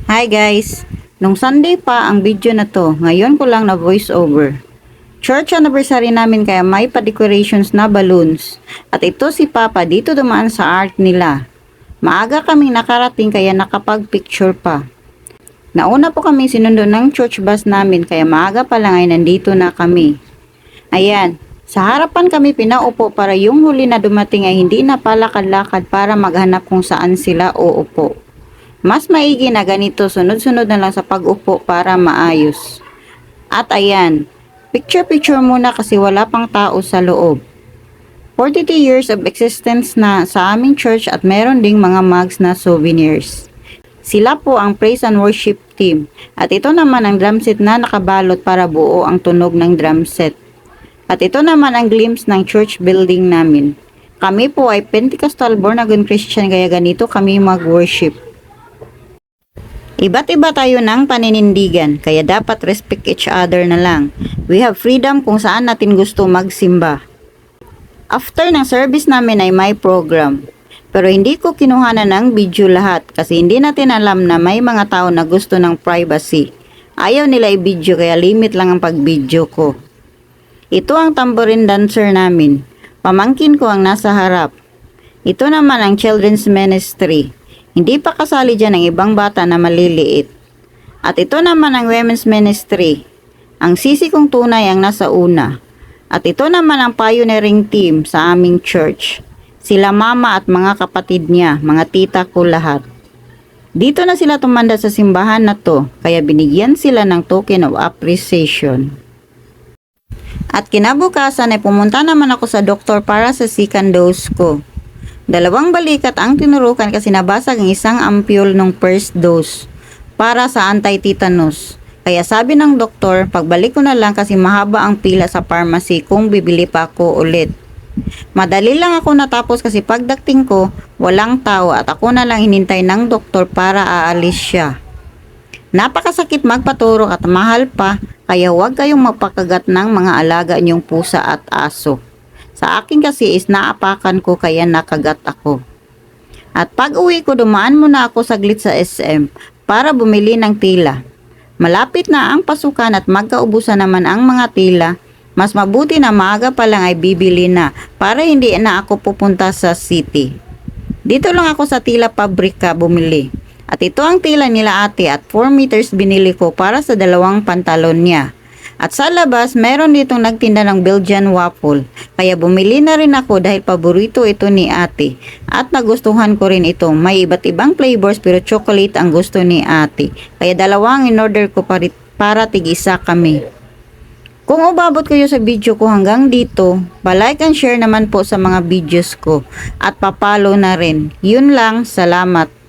Hi guys! Nung Sunday pa ang video na to, ngayon ko lang na voice over. Church anniversary namin kaya may pa-decorations na balloons. At ito si Papa dito dumaan sa art nila. Maaga kaming nakarating kaya nakapag-picture pa. Nauna po kami sinundo ng church bus namin kaya maaga pa lang ay nandito na kami. Ayan, sa harapan kami pinaupo para yung huli na dumating ay hindi na palakad-lakad para maghanap kung saan sila uupo. Mas maigi na ganito, sunod-sunod na lang sa pag-upo para maayos. At ayan, picture-picture muna kasi wala pang tao sa loob. 42 years of existence na sa aming church at meron ding mga mugs na souvenirs. Sila po ang praise and worship team at ito naman ang drum set na nakabalot para buo ang tunog ng drum set. At ito naman ang glimpse ng church building namin. Kami po ay Pentecostal born again Christian kaya ganito kami mag-worship. Iba't iba tayo ng paninindigan, kaya dapat respect each other na lang. We have freedom kung saan natin gusto magsimba. After ng service namin ay may program. Pero hindi ko kinuhanan ng video lahat kasi hindi natin alam na may mga tao na gusto ng privacy. Ayaw nila i-video kaya limit lang ang pag-video ko. Ito ang tambourine dancer namin. Pamangkin ko ang nasa harap. Ito naman ang children's ministry. Hindi pa kasali dyan ang ibang bata na maliliit. At ito naman ang women's ministry. Ang sisi kong tunay ang nasa una. At ito naman ang pioneering team sa aming church. Sila mama at mga kapatid niya, mga tita ko lahat. Dito na sila tumanda sa simbahan na to, kaya binigyan sila ng token of appreciation. At kinabukasan ay pumunta naman ako sa doktor para sa second dose ko. 2 balikat ang tinurukan kasi nabasag ang isang ampule ng first dose para sa anti-tetanus. Kaya sabi ng doktor, pagbalik ko na lang kasi mahaba ang pila sa pharmacy kung bibili pa ako ulit. Madali lang ako natapos kasi pagdating ko, walang tao at ako na lang hinintay ng doktor para aalis siya. Napakasakit magpaturok at mahal pa, kaya huwag kayong magpakagat ng mga alaga niyong pusa at aso. Sa akin kasi is naapakan ko kaya nakagat ako. At pag uwi ko dumaan muna ako saglit sa SM para bumili ng tila. Malapit na ang pasukan at magkaubusan naman ang mga tila. Mas mabuti na maaga pa lang ay bibili na para hindi na ako pupunta sa city. Dito lang ako sa tila pabrika bumili. At ito ang tila nila ate at 4 meters binili ko para sa 2 pantalon niya. At sa labas, meron ditong nagtinda ng Belgian waffle. Kaya bumili na rin ako dahil paborito ito ni ate. At nagustuhan ko rin ito. May iba't ibang flavors pero chocolate ang gusto ni ate. Kaya dalawang in-order ko para tig-isa kami. Kung umabot kayo sa video ko hanggang dito, pa-like and share naman po sa mga videos ko. At papalo na rin. Yun lang, salamat.